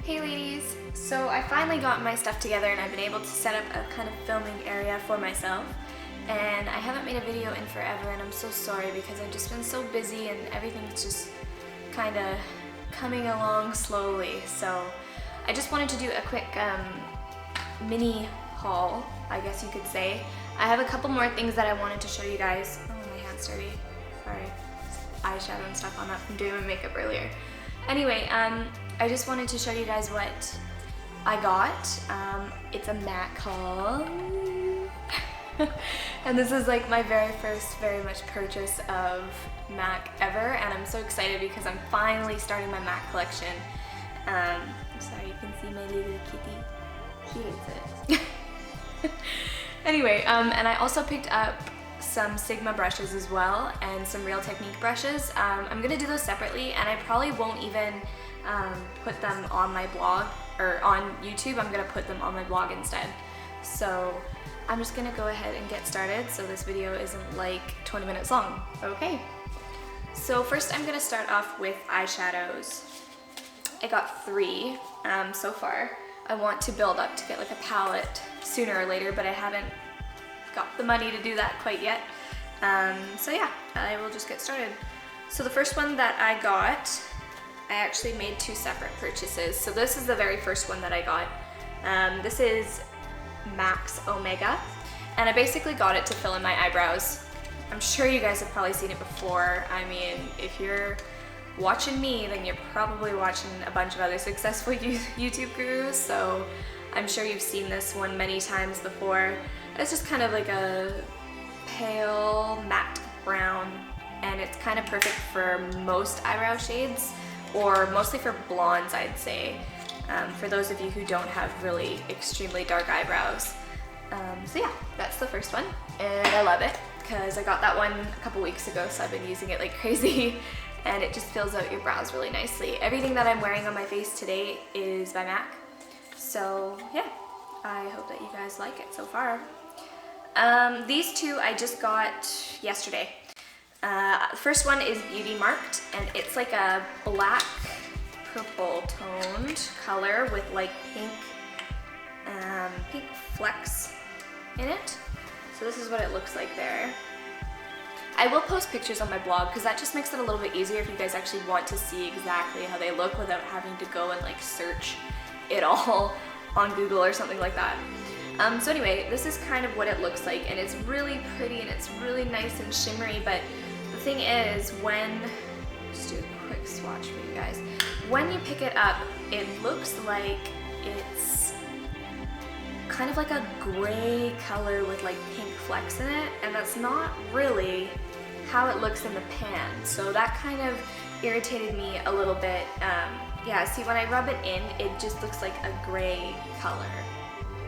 Hey ladies! So I finally got my stuff together and I've been able to set up a kind of filming area for myself. And I haven't made a video in forever and I'm so sorry because I've just been so busy and everything's just kind of coming along slowly. So I just wanted to do a quick mini haul, I guess you could say. I have a couple more things that I wanted to show you guys. Oh, my hand's dirty. Sorry. Eyeshadow and stuff on that from doing my makeup earlier. Anyway, I just wanted to show you guys what I got. It's a MAC haul. And this is like my very first very much purchase of MAC ever, and I'm so excited because I'm finally starting my MAC collection. I'm sorry, you can see my little kitty. She hates it. Anyway, and I also picked up some Sigma brushes as well and some Real Technique brushes. I'm gonna do those separately and I probably won't even put them on my blog or on YouTube. I'm gonna put them on my blog instead. So I'm just gonna go ahead and get started so this video isn't like 20 minutes long. Okay. So first I'm gonna start off with eyeshadows. I got 3 so far. I want to build up to get like a palette sooner or later, but I haven't got the money to do that quite yet. So yeah, I will just get started. So the first one that I got, I actually made 2 separate purchases. So this is the very first one that I got. This is MAC's Omega, and I basically got it to fill in my eyebrows. I'm sure you guys have probably seen it before. I mean, if you're watching me, then you're probably watching a bunch of other successful YouTube gurus, so I'm sure you've seen this one many times before. It's just kind of like a pale matte brown, and it's kind of perfect for most eyebrow shades, or mostly for blondes, I'd say, for those of you who don't have really extremely dark eyebrows. So yeah, that's the first one, and I love it because I got that one a couple weeks ago, so I've been using it like crazy, and it just fills out your brows really nicely. Everything that I'm wearing on my face today is by MAC, so yeah, I hope that you guys like it so far. These 2 I just got yesterday. The first one is Beauty Marked, and it's like a black purple toned color with like pink flecks in it. So this is what it looks like there. I will post pictures on my blog because that just makes it a little bit easier if you guys actually want to see exactly how they look without having to go and like search it all on Google or something like that. So anyway, this is kind of what it looks like, and it's really pretty and it's really nice and shimmery, but the thing is, just do a quick swatch for you guys. When you pick it up, it looks like it's kind of like a gray color with like pink flecks in it, and that's not really how it looks in the pan. So that kind of irritated me a little bit. Yeah, see, when I rub it in, it just looks like a gray color.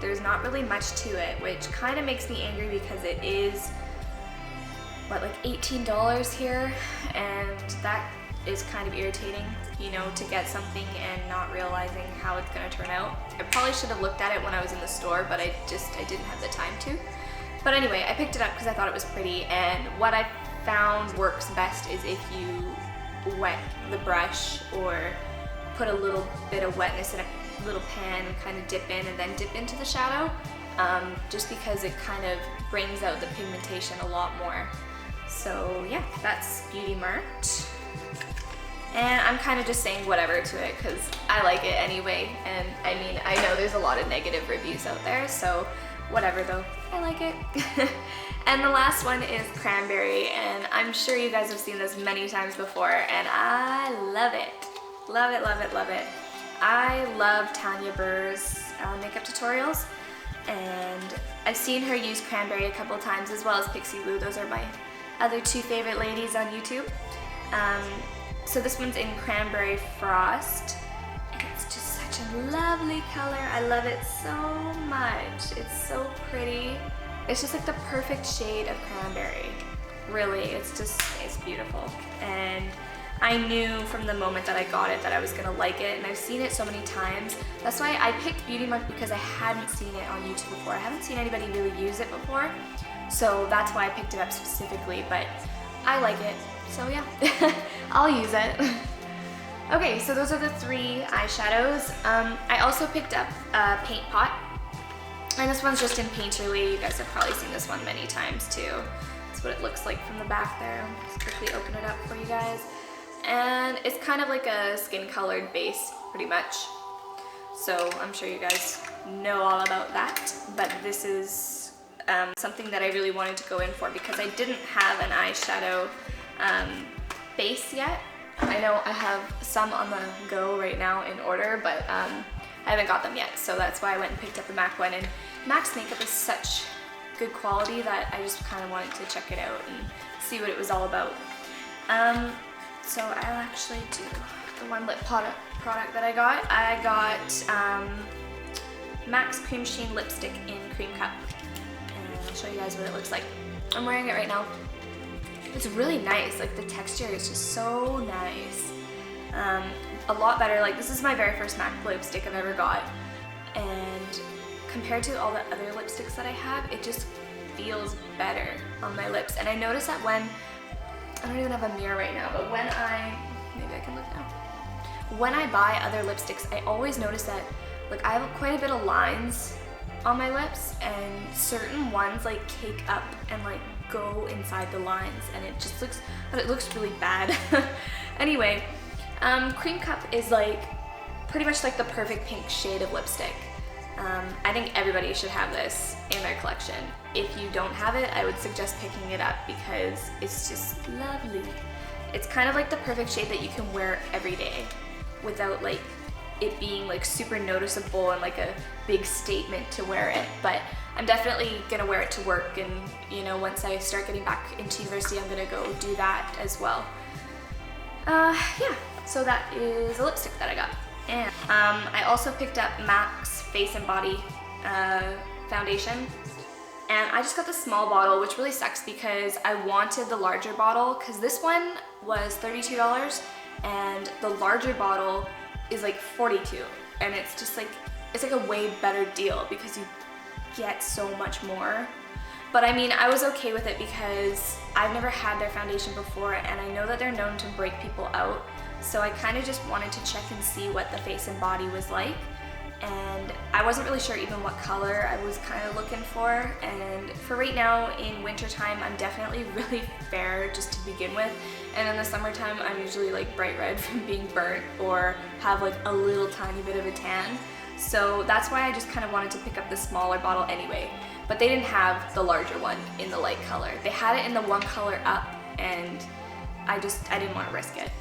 There's not really much to it, which kind of makes me angry because it is, what, like $18 here, and that is kind of irritating, you know, to get something and not realizing how it's gonna turn out. I probably should have looked at it when I was in the store, but I didn't have the time to. But anyway, I picked it up because I thought it was pretty, and what I found works best is if you wet the brush or put a little bit of wetness in a little pan and kind of dip in and then dip into the shadow, just because it kind of brings out the pigmentation a lot more. So yeah, that's Beauty Marked. And I'm kind of just saying whatever to it because I like it anyway, and I mean, I know there's a lot of negative reviews out there, so whatever though, I like it. And the last one is Cranberry, and I'm sure you guys have seen this many times before, and I love it. Love it, love it, love it. I love Tanya Burr's makeup tutorials, and I've seen her use Cranberry a couple times as well as Pixie Blue. Those are my other 2 favorite ladies on YouTube. So this one's in Cranberry Frost, and it's just such a lovely color. I love it so much. It's so pretty. It's just like the perfect shade of cranberry. Really, it's beautiful. And I knew from the moment that I got it that I was gonna like it, and I've seen it so many times. That's why I picked Beauty Mark, because I hadn't seen it on YouTube before. I haven't seen anybody really use it before, so that's why I picked it up specifically, but I like it, so yeah, I'll use it. Okay, so those are the 3 eyeshadows. I also picked up a paint pot, and this one's just in Painterly. You guys have probably seen this one many times too. That's what it looks like from the back there. Let's quickly open it up for you guys. And it's kind of like a skin colored base, pretty much. So I'm sure you guys know all about that, but this is something that I really wanted to go in for because I didn't have an eyeshadow base yet. I know I have some on the go right now in order, but I haven't got them yet, so that's why I went and picked up the MAC one. And MAC's makeup is such good quality that I just kind of wanted to check it out and see what it was all about. So I'll actually do the one lip product that I got. I got MAC's Cream Sheen Lipstick in Cream Cup, and I'll show you guys what it looks like. I'm wearing it right now. It's really nice, like the texture is just so nice. A lot better, like this is my very first MAC lipstick I've ever got, and compared to all the other lipsticks that I have, it just feels better on my lips. And I noticed that when, I don't even have a mirror right now, but when maybe I can look now. When I buy other lipsticks, I always notice that like I have quite a bit of lines on my lips, and certain ones like cake up and like go inside the lines, and it just looks, but it looks really bad. Anyway, Cream Cup is like pretty much like the perfect pink shade of lipstick. I think everybody should have this in their collection. If you don't have it, I would suggest picking it up because it's just lovely. It's kind of like the perfect shade that you can wear every day without like it being like super noticeable and like a big statement to wear it. But I'm definitely gonna wear it to work, and you know, once I start getting back into university, I'm gonna go do that as well. Yeah, so that is a lipstick that I got. And I also picked up MAC's Face&Body foundation, and I just got the small bottle, which really sucks because I wanted the larger bottle because this one was $32 and the larger bottle is like $42, and it's just like, it's like a way better deal because you get so much more. But I mean, I was okay with it because I've never had their foundation before, and I know that they're known to break people out. So I kind of just wanted to check and see what the Face&Body was like. And I wasn't really sure even what color I was kind of looking for. And for right now in wintertime, I'm definitely really fair just to begin with. And in the summertime, I'm usually like bright red from being burnt or have like a little tiny bit of a tan. So that's why I just kind of wanted to pick up the smaller bottle anyway. But they didn't have the larger one in the light color. They had it in the one color up, and I didn't want to risk it.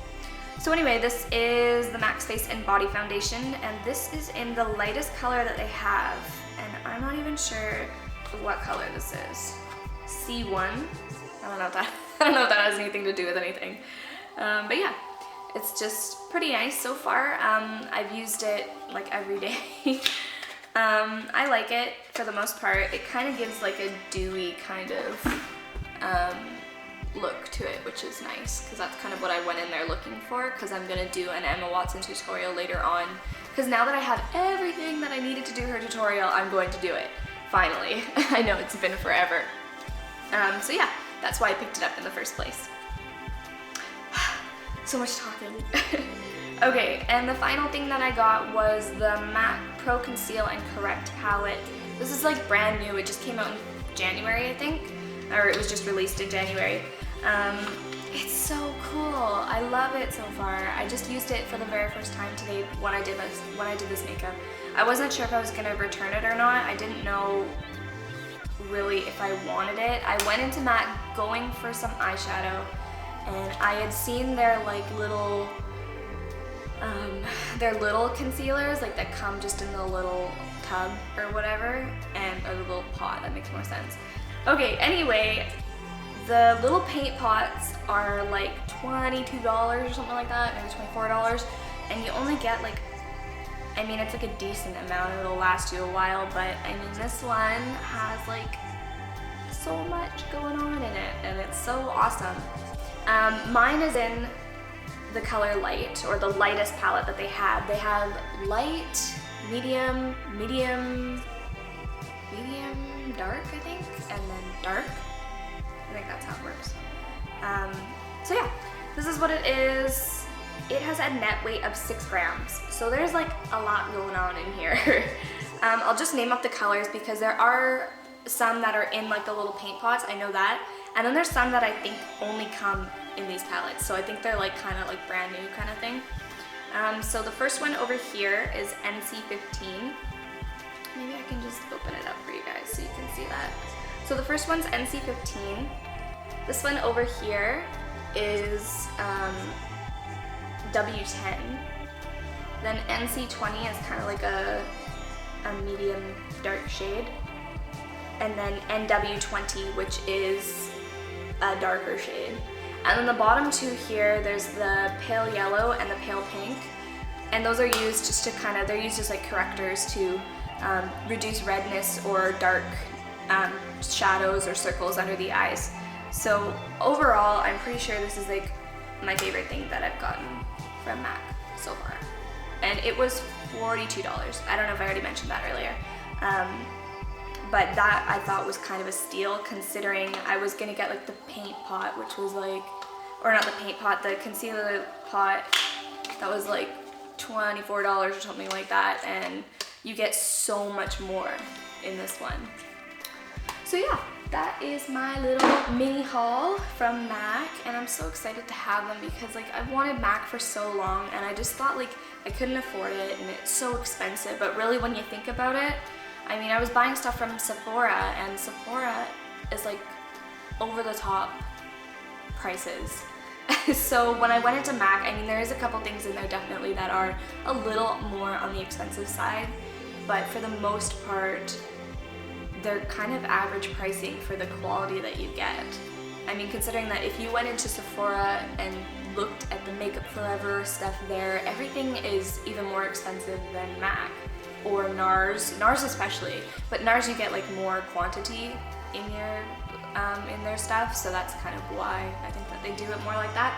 So anyway, this is the MAC's Face&Body foundation, and this is in the lightest color that they have. And I'm not even sure what color this is. C1. I don't know if that has anything to do with anything. But yeah, it's just pretty nice so far. I've used it like every day. I like it for the most part. It kind of gives like a dewy kind of look to it, which is nice because that's kind of what I went in there looking for, because I'm gonna do an Emma Watson tutorial later on, because now that I have everything that I needed to do her tutorial, I'm going to do it finally. I know it's been forever. So yeah, that's why I picked it up in the first place. So much talking. Okay, and the final thing that I got was the MAC Pro Conceal and Correct palette. This is like brand new. It just came out in January, I think, or it was just released in January. It's so cool. I love it so far. I just used it for the very first time today when I did this makeup. I wasn't sure if I was gonna return it or not. I didn't know really if I wanted it. I went into MAC going for some eyeshadow, and I had seen their like little concealers, like that come just in the little tub or whatever, or the little pot. That makes more sense. Okay, anyway, the little paint pots are like $22 or something like that, maybe $24, and you only get like, I mean, it's like a decent amount, it'll last you a while, but I mean, this one has like so much going on in it, and it's so awesome. Mine is in the color light, or the lightest palette that they have. They have light, medium, dark, I think, and then dark. I think that's how it works. So yeah, this is what it is. it has a net weight of 6 grams. So there's like a lot going on in here. I'll just name off the colors because there are some that are in like the little paint pots, I know that. And then there's some that I think only come in these palettes. So I think they're like kind of like brand new kind of thing. So the first one over here is NC15. Maybe I can just open it up for you guys so you can see that. So the first one's NC15. This one over here is W10. Then NC20 is kind of like a medium dark shade. And then NW20, which is a darker shade. And then the bottom two here, there's the pale yellow and the pale pink. And those are used just to kind of, they're used as like correctors to reduce redness or dark shadows or circles under the eyes. So overall, I'm pretty sure this is like my favorite thing that I've gotten from MAC so far. And it was $42. I don't know if I already mentioned that earlier. But that I thought was kind of a steal considering I was gonna get like the paint pot, which was like, or not the paint pot, the concealer pot that was like $24 or something like that, and you get so much more in this one. So yeah, that is my little mini haul from MAC, and I'm so excited to have them because like I've wanted MAC for so long and I just thought like I couldn't afford it and it's so expensive, but really when you think about it, I mean, I was buying stuff from Sephora, and Sephora is like over the top prices. So when I went into MAC, I mean, there is a couple things in there definitely that are a little more on the expensive side, but for the most part, they're kind of average pricing for the quality that you get. I mean, considering that if you went into Sephora and looked at the Makeup Forever stuff there, everything is even more expensive than MAC. Or NARS especially, but NARS you get like more quantity in their stuff, so that's kind of why I think that they do it more like that.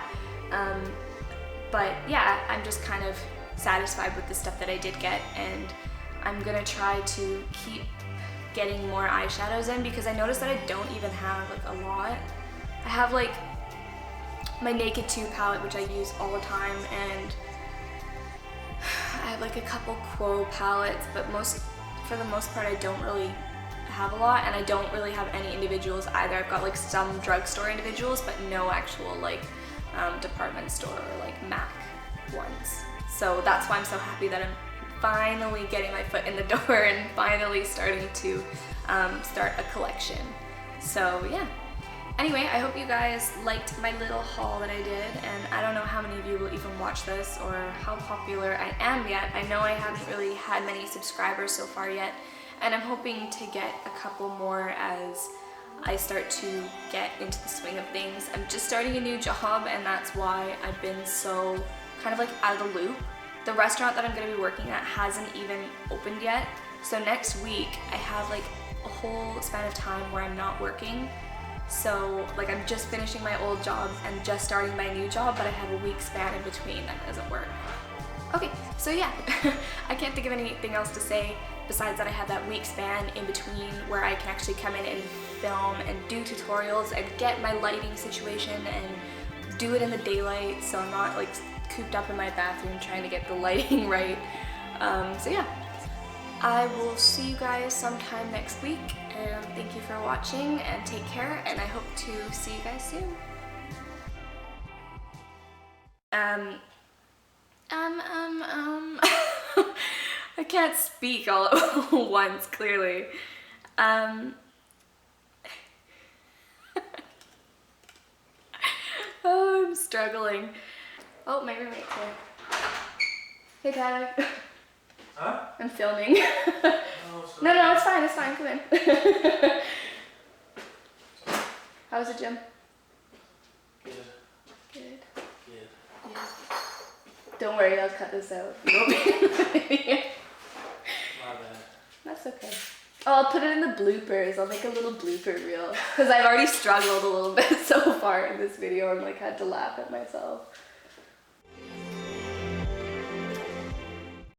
But yeah, I'm just kind of satisfied with the stuff that I did get, and I'm gonna try to keep getting more eyeshadows in because I noticed that I don't even have like a lot. I have like my Naked 2 palette, which I use all the time, and I have like a couple Quo palettes, but for the most part I don't really have a lot, and I don't really have any individuals either. I've got like some drugstore individuals, but no actual like department store or like MAC ones. So that's why I'm so happy that I'm finally getting my foot in the door and finally starting to start a collection. So yeah. Anyway, I hope you guys liked my little haul that I did, and I don't know how many of you will even watch this or how popular I am yet. I know I haven't really had many subscribers so far yet, and I'm hoping to get a couple more as I start to get into the swing of things. I'm just starting a new job, and that's why I've been so kind of like out of the loop. The restaurant that I'm going to be working at hasn't even opened yet, so next week I have like a whole span of time where I'm not working. So like I'm just finishing my old job and just starting my new job, but I have a week span in between that doesn't work. Okay, so yeah, I can't think of anything else to say besides that I have that week span in between where I can actually come in and film and do tutorials and get my lighting situation and do it in the daylight, so I'm not like cooped up in my bathroom trying to get the lighting right. So yeah, I will see you guys sometime next week. And thank you for watching, and take care, and I hope to see you guys soon. I can't speak all at once, clearly. Oh, I'm struggling. Oh, my roommate's here. Hey, Tyler. Huh? I'm filming. Oh, No, it's fine, come in. How's the gym? Good. Good. Good. Yeah. Don't worry, I'll cut this out. You won't be in the video. My bad. That's okay. Oh, I'll put it in the bloopers. I'll make a little blooper reel. Because I've already struggled a little bit so far in this video and like had to laugh at myself.